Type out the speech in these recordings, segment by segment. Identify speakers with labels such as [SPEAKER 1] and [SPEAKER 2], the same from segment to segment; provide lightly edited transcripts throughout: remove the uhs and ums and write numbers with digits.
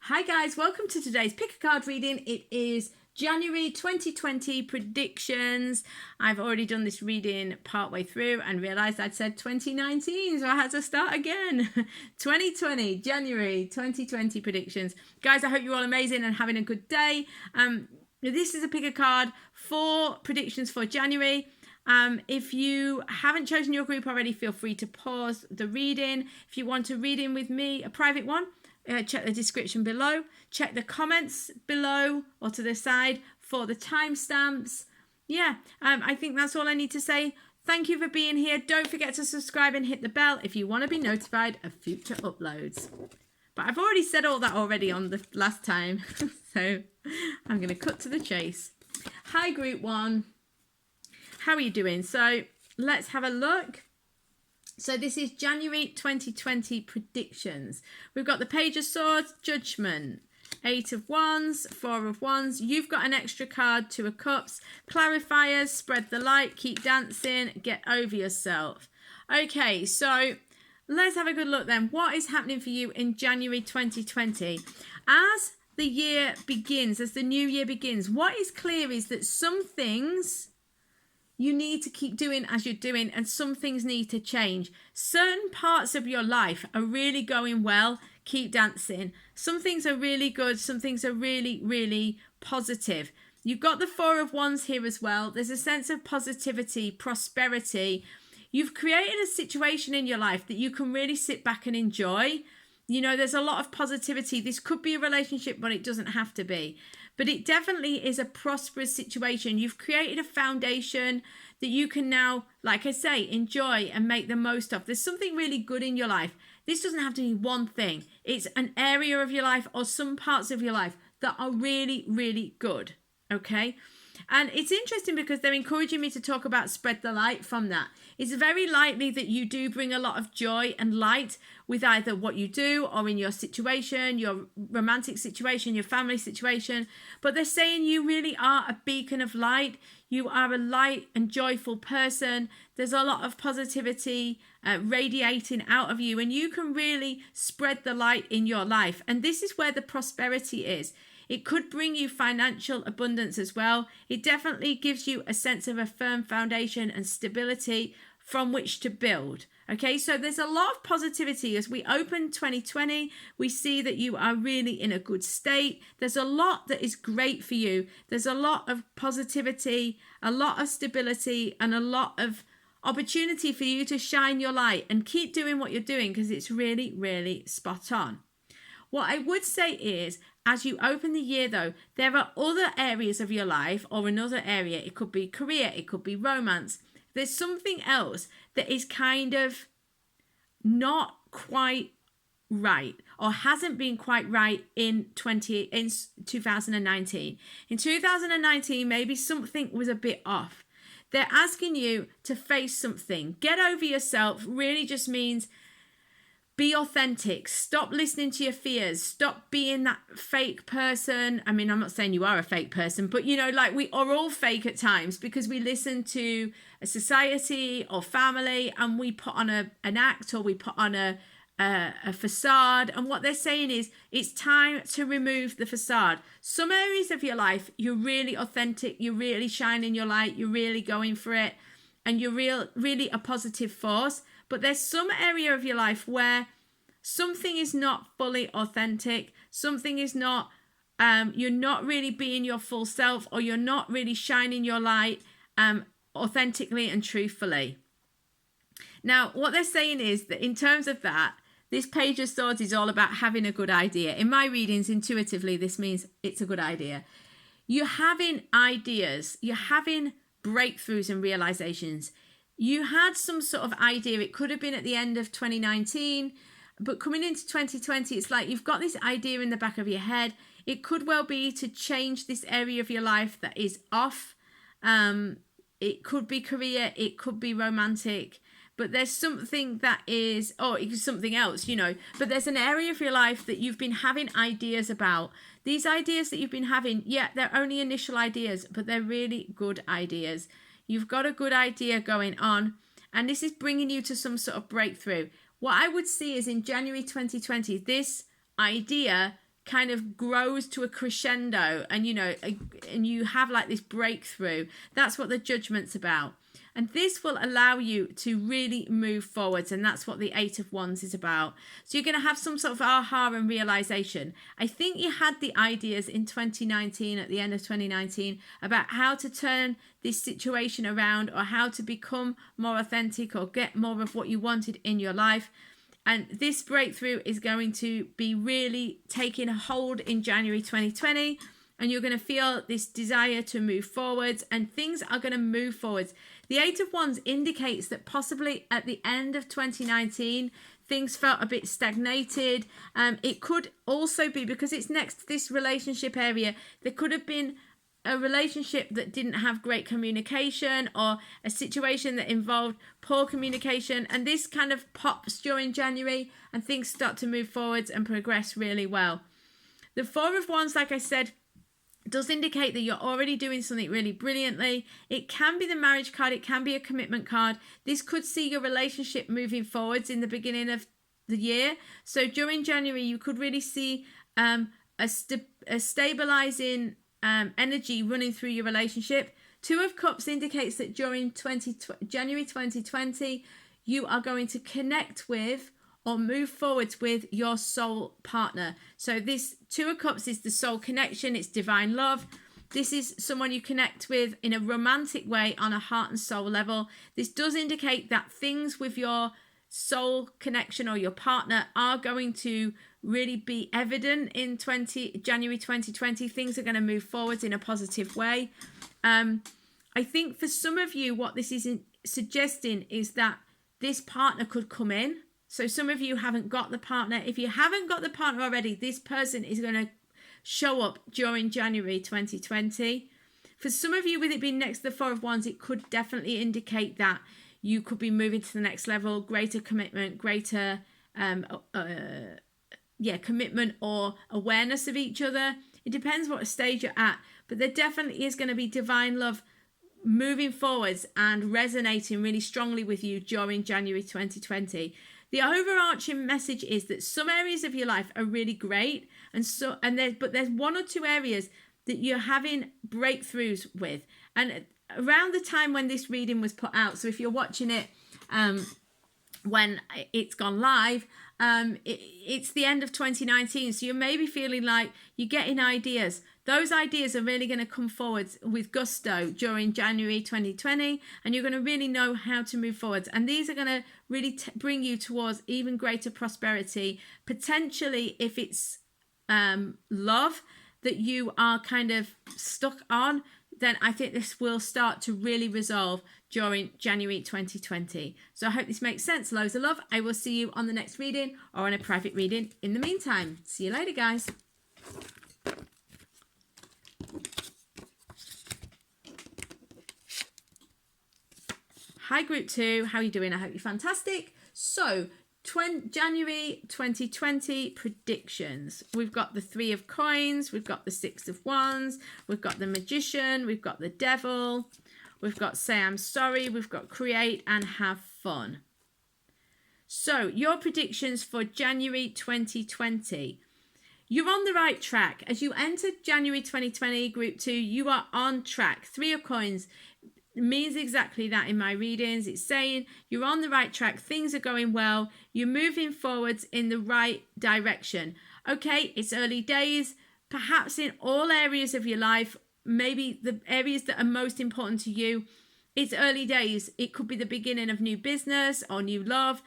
[SPEAKER 1] Hi guys, welcome to today's pick a card reading. It is January 2020 predictions. I've already done this reading partway through and realized I'd said 2019, so I had to start again. 2020, January 2020 predictions. Guys, I hope you're all amazing and having a good day. This is a pick a card for predictions for January. If you haven't chosen your group already, feel free to pause the reading. If you want a reading with me, a private one, check the description below. Check the comments below or to the side for the timestamps. I think that's all I need to say. Thank you for being here. Don't forget to subscribe and hit the bell if you want to be notified of future uploads. But I've already said all that already on the last time, so I'm going to cut to the chase. Hi, Group 1. How are you doing? So let's have a look. So this is January 2020 predictions. We've got the Page of Swords, Judgment, 8 of Wands, 4 of Wands. You've got an extra card, 2 of Cups, Clarifiers, Spread the Light, Keep Dancing, Get Over Yourself. Okay, so let's have a good look then. What is happening for you in January 2020? As the year begins, as the new year begins, what is clear is that some things you need to keep doing as you're doing, and some things need to change. Certain parts of your life are really going well. Keep dancing. Some things are really good. Some things are really, really positive. You've got the 4 of Wands here as well. There's a sense of positivity, prosperity. You've created a situation in your life that you can really sit back and enjoy. You know, there's a lot of positivity. This could be a relationship, but it doesn't have to be. But it definitely is a prosperous situation. You've created a foundation that you can now, like I say, enjoy and make the most of. There's something really good in your life. This doesn't have to be one thing. It's an area of your life or some parts of your life that are really, really good. Okay? And it's interesting because they're encouraging me to talk about spread the light from that. It's very likely that you do bring a lot of joy and light with either what you do or in your situation, your romantic situation, your family situation. But they're saying you really are a beacon of light. You are a light and joyful person. There's a lot of positivity radiating out of you, and you can really spread the light in your life. And this is where the prosperity is. It could bring you financial abundance as well. It definitely gives you a sense of a firm foundation and stability from which to build. Okay, so there's a lot of positivity. As we open 2020, we see that you are really in a good state. There's a lot that is great for you. There's a lot of positivity, a lot of stability, and a lot of opportunity for you to shine your light and keep doing what you're doing, because it's really, really spot on. What I would say is, as you open the year though, there are other areas of your life, or another area, it could be career, it could be romance. There's something else that is kind of not quite right, or hasn't been quite right in 2019. In 2019, maybe something was a bit off. They're asking you to face something. Get over yourself really just means be authentic. Stop listening to your fears. Stop being that fake person. I mean, I'm not saying you are a fake person, but you know, like we are all fake at times because we listen to a society or family and we put on an act, or we put on a facade. And what they're saying is it's time to remove the facade. Some areas of your life, you're really authentic. You're really shining your light. You're really going for it. And you're really a positive force. But there's some area of your life where something is not fully authentic. Something is not, you're not really being your full self, or you're not really shining your light authentically and truthfully. Now, what they're saying is that in terms of that, this Page of Swords is all about having a good idea. In my readings, intuitively, this means it's a good idea. You're having ideas. You're having breakthroughs and realizations. You had some sort of idea. It could have been at the end of 2019, but coming into 2020, it's like you've got this idea in the back of your head. It could well be to change this area of your life that is off. It could be career, it could be romantic, but there's something that is, or it's something else, you know, but there's an area of your life that you've been having ideas about. These ideas that you've been having, yeah, they're only initial ideas, but they're really good ideas. You've got a good idea going on, and this is bringing you to some sort of breakthrough. What I would see is in January 2020, this idea kind of grows to a crescendo, and and you have like this breakthrough. That's what the Judgment's about. And this will allow you to really move forwards. And that's what the Eight of Wands is about. So you're going to have some sort of aha and realization. I think you had the ideas in 2019, at the end of 2019, about how to turn this situation around, or how to become more authentic, or get more of what you wanted in your life. And this breakthrough is going to be really taking a hold in January 2020. And you're going to feel this desire to move forwards, and things are going to move forwards. The Eight of Wands indicates that possibly at the end of 2019, things felt a bit stagnated. It could also be because it's next to this relationship area. There could have been a relationship that didn't have great communication, or a situation that involved poor communication. And this kind of pops during January, and things start to move forwards and progress really well. The Four of Wands, like I said, does indicate that you're already doing something really brilliantly. It can be the marriage card. It can be a commitment card. This could see your relationship moving forwards in the beginning of the year. So during January, you could really see a stabilizing energy running through your relationship. Two of Cups indicates that during January 2020, you are going to connect with or move forwards with your soul partner. So this Two of Cups is the soul connection. It's divine love. This is someone you connect with in a romantic way on a heart and soul level. This does indicate that things with your soul connection or your partner are going to really be evident in January 2020. Things are going to move forwards in a positive way. I think for some of you, what this is suggesting is that this partner could come in. So some of you haven't got the partner. If you haven't got the partner already, this person is going to show up during January 2020. For some of you, with it being next to the Four of Wands, it could definitely indicate that you could be moving to the next level, greater commitment, greater commitment or awareness of each other. It depends what stage you're at, but there definitely is going to be divine love moving forwards and resonating really strongly with you during January 2020. The overarching message is that some areas of your life are really great, but there's one or two areas that you're having breakthroughs with. And around the time when this reading was put out, so if you're watching it when it's gone live, it's the end of 2019. So you may be feeling like you're getting ideas. Those ideas are really going to come forward with gusto during January 2020, and you're going to really know how to move forward. And these are going to really bring you towards even greater prosperity. Potentially, if it's love that you are kind of stuck on, then I think this will start to really resolve during January 2020. So I hope this makes sense. Loads of love. I will see you on the next reading or on a private reading in the meantime. See you later, guys. Hi Group 2, how are you doing? I hope you're fantastic. So January 2020 predictions. We've got the Three of Coins, we've got the Six of Wands, we've got the Magician, we've got the Devil, we've got Say I'm Sorry, we've got Create and Have Fun. So your predictions for January 2020. You're on the right track. As you enter January 2020, Group 2, you are on track. Three of Coins means exactly that in my readings. It's saying you're on the right track, things are going well, you're moving forwards in the right direction. Okay, it's early days, perhaps in all areas of your life, maybe the areas that are most important to you. It's early days. It could be the beginning of new business or new love.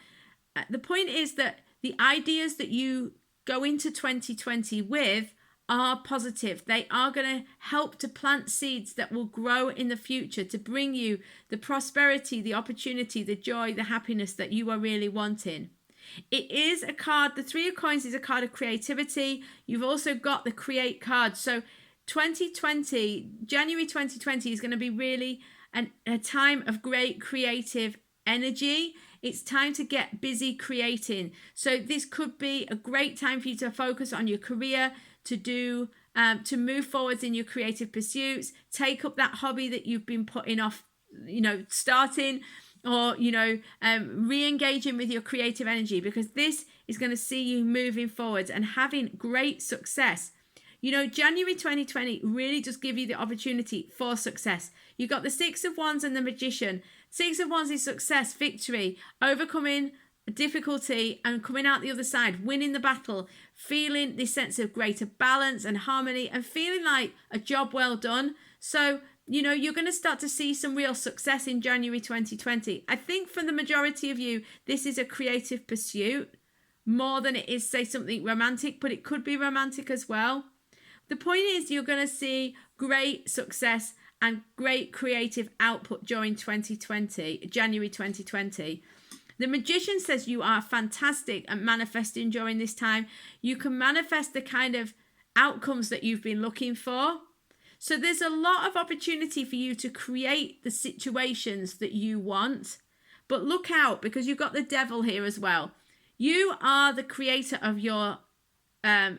[SPEAKER 1] The point is that the ideas that you go into 2020 with are positive. They are going to help to plant seeds that will grow in the future to bring you the prosperity, the opportunity, the joy, the happiness that you are really wanting. It is a card, the Three of Coins is a card of creativity. You've also got the Create card. So January 2020 is going to be really a time of great creative energy. It's time to get busy creating. So this could be a great time for you to focus on your career, to move forwards in your creative pursuits, take up that hobby that you've been putting off, starting, or re-engaging with your creative energy, because this is going to see you moving forwards and having great success. You know, January 2020 really does give you the opportunity for success. You've got the Six of Wands and the Magician. Six of Wands is success, victory, overcoming difficulty and coming out the other side, winning the battle, feeling this sense of greater balance and harmony and feeling like a job well done. So, you know, you're going to start to see some real success in January 2020. I think for the majority of you, this is a creative pursuit more than it is, say, something romantic, but it could be romantic as well. The point is you're going to see great success and great creative output during 2020, January 2020. The Magician says you are fantastic at manifesting during this time. You can manifest the kind of outcomes that you've been looking for. So there's a lot of opportunity for you to create the situations that you want. But look out, because you've got the Devil here as well. You are the creator of your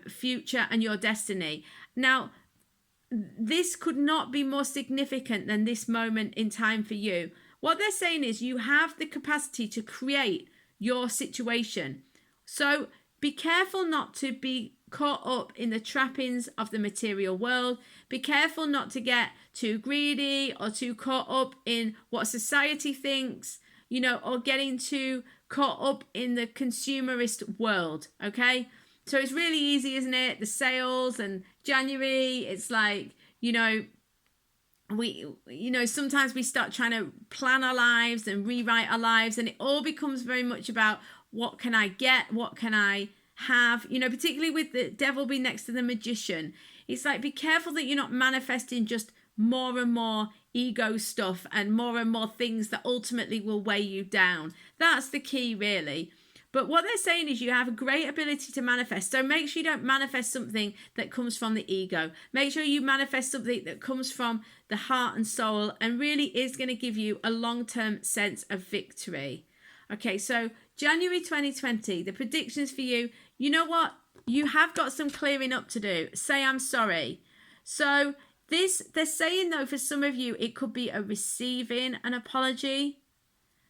[SPEAKER 1] future and your destiny. Now, this could not be more significant than this moment in time for you. What they're saying is you have the capacity to create your situation. So be careful not to be caught up in the trappings of the material world. Be careful not to get too greedy or too caught up in what society thinks, you know, or getting too caught up in the consumerist world, okay? So it's really easy, isn't it? The sales and January, it's like, you know, sometimes we start trying to plan our lives and rewrite our lives, and it all becomes very much about what can I get? What can I have? You know, particularly with the Devil being next to the Magician. It's like, be careful that you're not manifesting just more and more ego stuff and more things that ultimately will weigh you down. That's the key, really. But what they're saying is you have a great ability to manifest. So make sure you don't manifest something that comes from the ego. Make sure you manifest something that comes from the heart and soul and really is going to give you a long-term sense of victory. Okay, so January 2020, the predictions for you. You know what? You have got some clearing up to do. Say I'm sorry. So they're saying, though, for some of you, it could be a receiving an apology.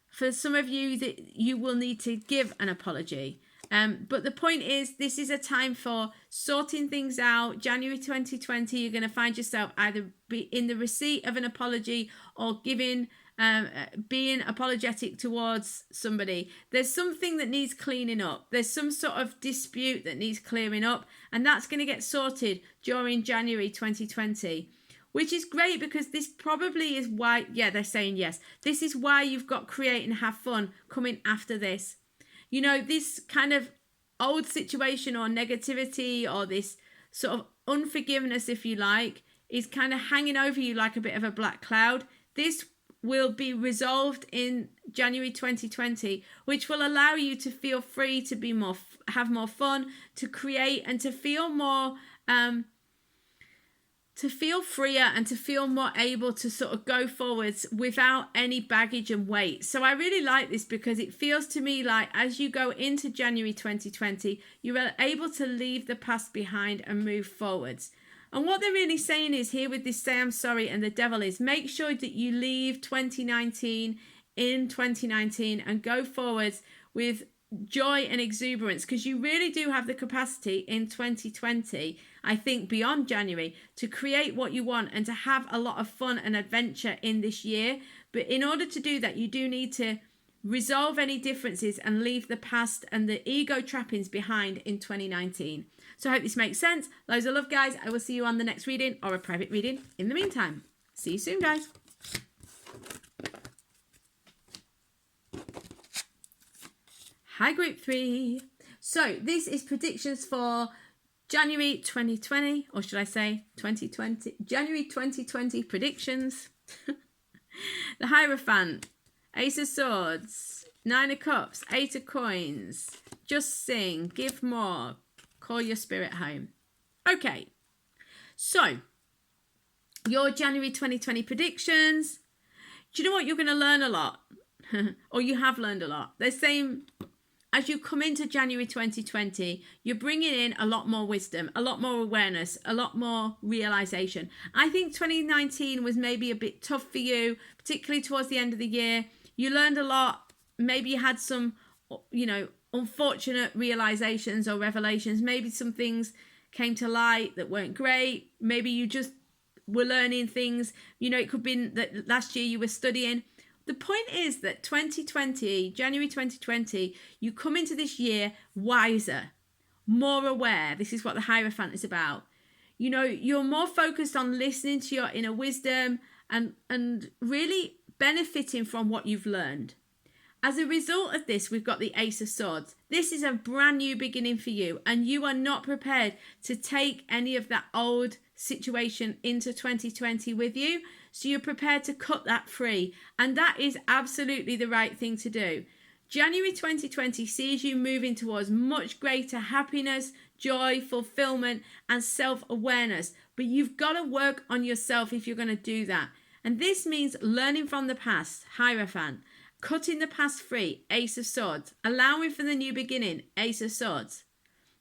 [SPEAKER 1] For some of you, that you will need to give an apology. But the point is, this is a time for sorting things out. January 2020, you're going to find yourself either be in the receipt of an apology or giving, being apologetic towards somebody. There's something that needs cleaning up. There's some sort of dispute that needs clearing up, and that's going to get sorted during January 2020. Which is great, because this probably is why, yeah, they're saying yes. This is why you've got create and have fun coming after this. You know, this kind of old situation or negativity or this sort of unforgiveness, if you like, is kind of hanging over you like a bit of a black cloud. This will be resolved in January 2020, which will allow you to feel free to be more, have more fun, to create and to feel more, to feel freer and to feel more able to sort of go forwards without any baggage and weight. So I really like this, because it feels to me like as you go into January 2020, you are able to leave the past behind and move forwards. And what they're really saying is here with this Say I'm Sorry and the Devil is make sure that you leave 2019 in 2019 and go forwards with joy and exuberance, because you really do have the capacity in 2020, I think, beyond January, to create what you want and to have a lot of fun and adventure in this year. But in order to do that, you do need to resolve any differences and leave the past and the ego trappings behind in 2019. So I hope this makes sense. Loads of love, guys. I will see you on the next reading or a private reading in the meantime. See you soon, guys. Hi, Group 3. So this is predictions for January 2020, or should I say 2020? January 2020 predictions. The Hierophant, Ace of Swords, Nine of Cups, Eight of Coins, Just Sing, Give More, Call Your Spirit Home. Okay, so your January 2020 predictions. Do you know what? You're going to learn a lot, or you have learned a lot. They're saying as you come into January 2020, you're bringing in a lot more wisdom, a lot more awareness, a lot more realization. I think 2019 was maybe a bit tough for you, particularly towards the end of the year. You learned a lot. Maybe you had some, you know, unfortunate realizations or revelations. Maybe some things came to light that weren't great. Maybe you just were learning things. It could be that last year you were studying. The point is that January 2020, you come into this year wiser, more aware. This is what the Hierophant is about. You're more focused on listening to your inner wisdom and really benefiting from what you've learned. As a result of this, we've got the Ace of Swords. This is a brand new beginning for you, and you are not prepared to take any of that old situation into 2020 with you. So you're prepared to cut that free, and that is absolutely the right thing to do. January 2020 sees you moving towards much greater happiness, joy, fulfillment, and self-awareness. But you've got to work on yourself if you're going to do that. And this means learning from the past, Hierophant, cutting the past free, Ace of Swords, allowing for the new beginning, Ace of Swords.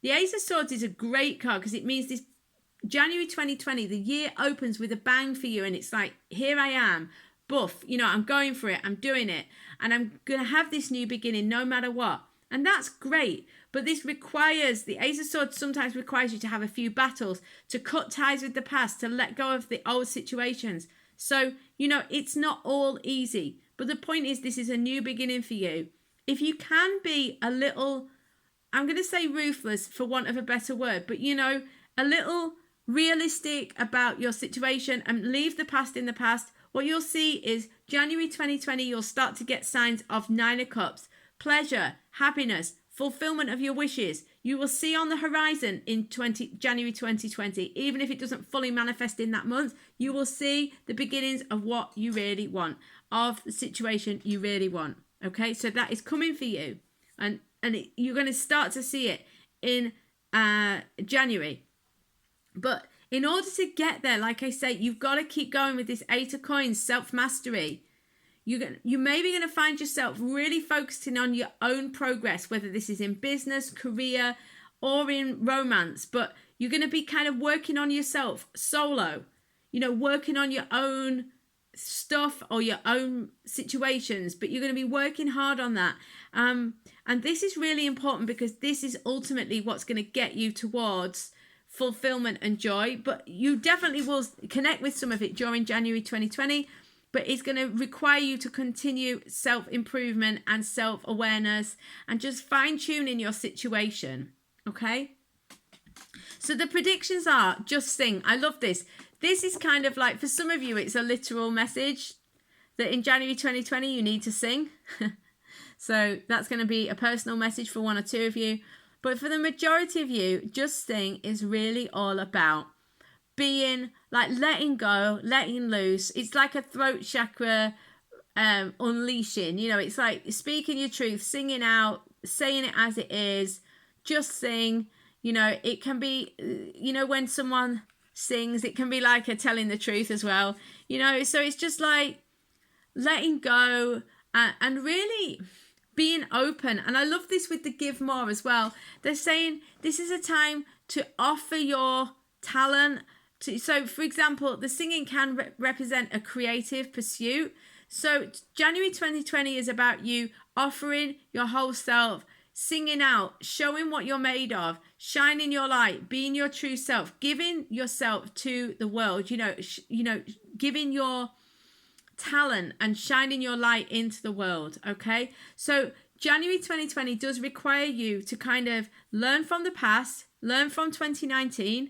[SPEAKER 1] The Ace of Swords is a great card because it means this January 2020, the year opens with a bang for you, and it's like, here I am, buff, I'm going for it, I'm doing it, and I'm going to have this new beginning no matter what. And that's great, but this requires, the Ace of Swords sometimes requires you to have a few battles, to cut ties with the past, to let go of the old situations. So, it's not all easy. But the point is, this is a new beginning for you. If you can be a little, I'm going to say ruthless for want of a better word, but a little realistic about your situation and leave the past in the past, what you'll see is January 2020, you'll start to get signs of 9 of Cups, pleasure, happiness, fulfillment of your wishes. You will see on the horizon in January 2020, even if it doesn't fully manifest in that month, you will see the beginnings of what you really want, of the situation you really want. Okay, so that is coming for you, and you're going to start to see it in January. But in order to get there, like I say, you've got to keep going with this 8 of Coins, self-mastery. You may be going to find yourself really focusing on your own progress, whether this is in business, career, or in romance, but you're going to be kind of working on yourself solo, working on your own stuff or your own situations, but you're going to be working hard on that. And this is really important because this is ultimately what's going to get you towards fulfillment and joy. But you definitely will connect with some of it during January 2020, but it's going to require you to continue self-improvement and self-awareness and just fine-tuning your situation. Okay? So the predictions are, just sing. I love this. This is kind of like, for some of you, it's a literal message that in January 2020, you need to sing. So that's going to be a personal message for one or two of you. But for the majority of you, just sing is really all about being like letting go, letting loose. It's like a throat chakra unleashing. It's like speaking your truth, singing out, saying it as it is. Just sing. It can be, when someone sings, it can be like a telling the truth as well. So it's just like letting go and really being open. And I love this with the Give More as well. They're saying this is a time to offer your talent. So, for example, the singing can represent a creative pursuit. So January 2020 is about you offering your whole self, singing out, showing what you're made of, shining your light, being your true self, giving yourself to the world, giving your talent and shining your light into the world. Okay, so January 2020 does require you to kind of learn from the past, learn from 2019,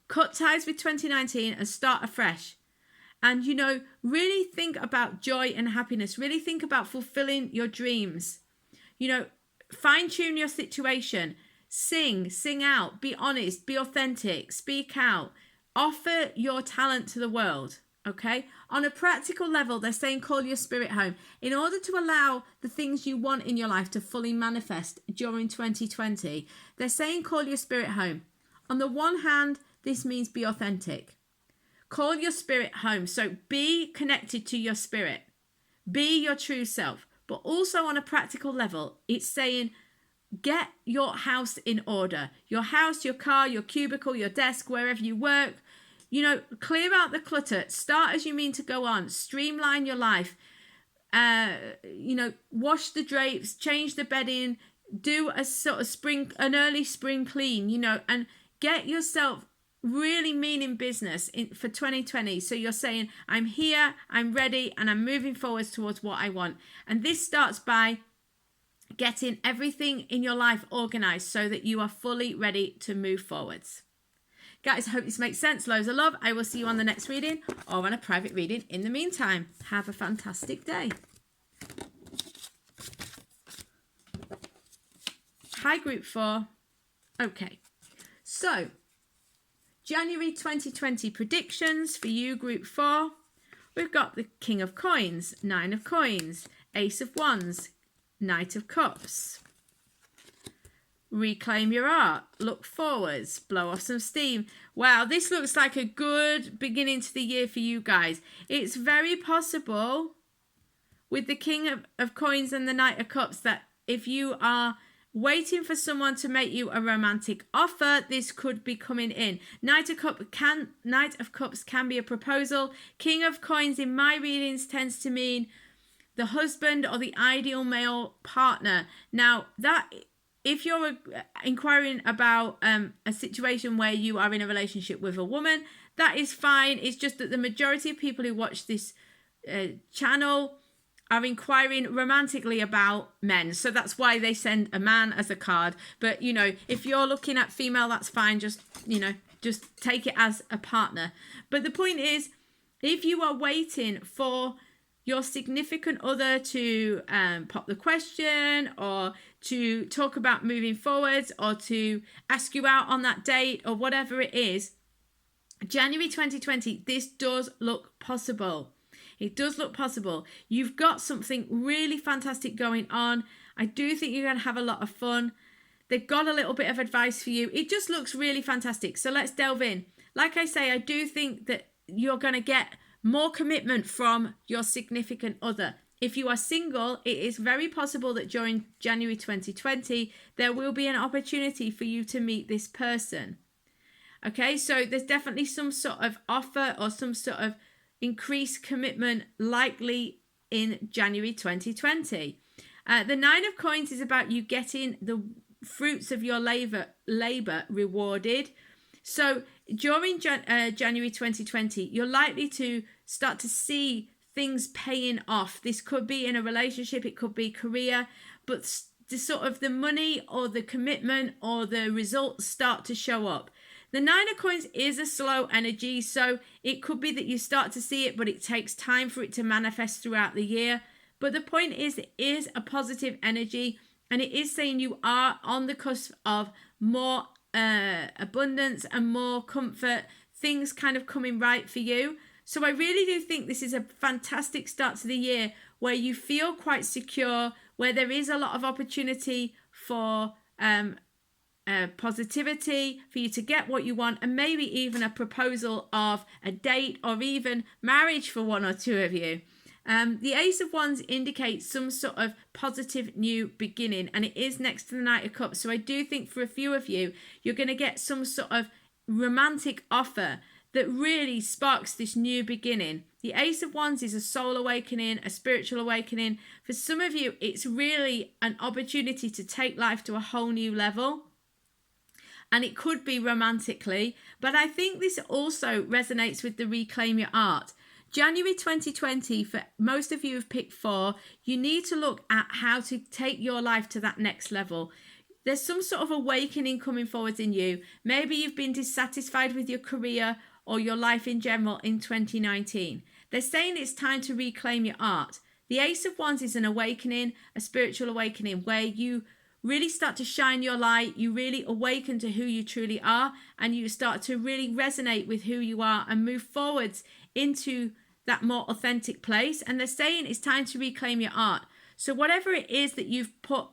[SPEAKER 1] cut ties with 2019 and start afresh. And really think about joy and happiness, really think about fulfilling your dreams, fine tune your situation, sing out, be honest, be authentic, speak out, offer your talent to the world. Okay, on a practical level, they're saying call your spirit home. In order to allow the things you want in your life to fully manifest during 2020, they're saying call your spirit home. On the one hand, this means be authentic. Call your spirit home. So be connected to your spirit. Be your true self. But also on a practical level, it's saying get your house in order. Your house, your car, your cubicle, your desk, wherever you work. Clear out the clutter, start as you mean to go on, streamline your life, wash the drapes, change the bedding, do a sort of an early spring clean, you know, and get yourself really meaning business for 2020. So you're saying, I'm here, I'm ready, and I'm moving forwards towards what I want. And this starts by getting everything in your life organized so that you are fully ready to move forwards. Guys, I hope this makes sense. Loads of love. I will see you on the next reading or on a private reading. In the meantime, have a fantastic day. Hi, group 4. Okay, so January 2020 predictions for you, group 4. We've got the King of Coins, 9 of Coins, Ace of Wands, Knight of Cups. Reclaim your art, look forwards, blow off some steam. Wow, this looks like a good beginning to the year for you guys. It's very possible with the King of Coins and the Knight of Cups that if you are waiting for someone to make you a romantic offer, this could be coming in. Knight of Cups can be a proposal. King of Coins in my readings tends to mean the husband or the ideal male partner. Now, that if you're inquiring about a situation where you are in a relationship with a woman, that is fine. It's just that the majority of people who watch this channel are inquiring romantically about men. So that's why they send a man as a card. But, you know, if you're looking at female, that's fine. Just, you know, just take it as a partner. But the point is, if you are waiting for your significant other to pop the question or to talk about moving forwards or to ask you out on that date or whatever it is, January 2020, this does look possible. It does look possible. You've got something really fantastic going on. I do think you're going to have a lot of fun. They've got a little bit of advice for you. It just looks really fantastic. So let's delve in. Like I say, I do think that you're going to get more commitment from your significant other. If you are single, it is very possible that during January 2020, there will be an opportunity for you to meet this person. Okay, so there's definitely some sort of offer or some sort of increased commitment likely in January 2020. The 9 of Coins is about you getting the fruits of your labor rewarded. So during January 2020, you're likely to start to see things paying off. This could be in a relationship, it could be career, but the sort of the money or the commitment or the results start to show up. The 9 of Coins is a slow energy, so it could be that you start to see it, but it takes time for it to manifest throughout the year. But the point is, it is a positive energy, and it is saying you are on the cusp of more abundance and more comfort, things kind of coming right for you. So I really do think this is a fantastic start to the year where you feel quite secure, where there is a lot of opportunity for positivity, for you to get what you want, and maybe even a proposal of a date or even marriage for one or two of you. The Ace of Wands indicates some sort of positive new beginning, and it is next to the Knight of Cups. So I do think for a few of you, you're going to get some sort of romantic offer that really sparks this new beginning. The Ace of Wands is a soul awakening, a spiritual awakening. For some of you, it's really an opportunity to take life to a whole new level. And it could be romantically, but I think this also resonates with the Reclaim Your Art. January 2020, for most of you who've picked 4, you need to look at how to take your life to that next level. There's some sort of awakening coming forward in you. Maybe you've been dissatisfied with your career or your life in general in 2019. They're saying it's time to reclaim your art. The Ace of Wands is an awakening, a spiritual awakening, where you really start to shine your light, you really awaken to who you truly are, and you start to really resonate with who you are and move forwards into that more authentic place. And they're saying it's time to reclaim your art. So whatever it is that you've put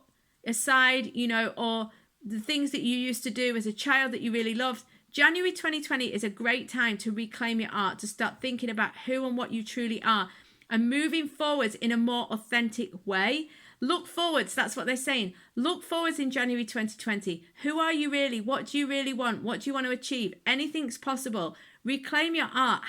[SPEAKER 1] aside, you know, or the things that you used to do as a child that you really loved, January 2020 is a great time to reclaim your art, to start thinking about who and what you truly are and moving forwards in a more authentic way. Look forwards, that's what they're saying. Look forwards in January 2020. Who are you really? What do you really want? What do you want to achieve? Anything's possible. Reclaim your art.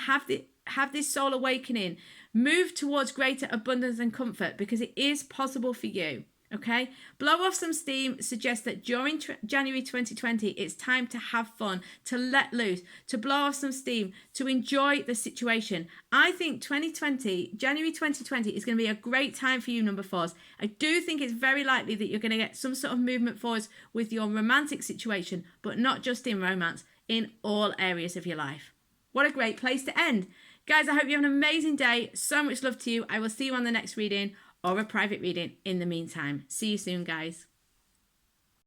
[SPEAKER 1] Have this soul awakening. Move towards greater abundance and comfort because it is possible for you. Okay, blow off some steam suggests that during January 2020, it's time to have fun, to let loose, to blow off some steam, to enjoy the situation. I think January 2020 is going to be a great time for you, number fours. I do think it's very likely that you're going to get some sort of movement forwards with your romantic situation, but not just in romance, in all areas of your life. What a great place to end. Guys, I hope you have an amazing day. So much love to you. I will see you on the next reading or a private reading in the meantime. See you soon, guys.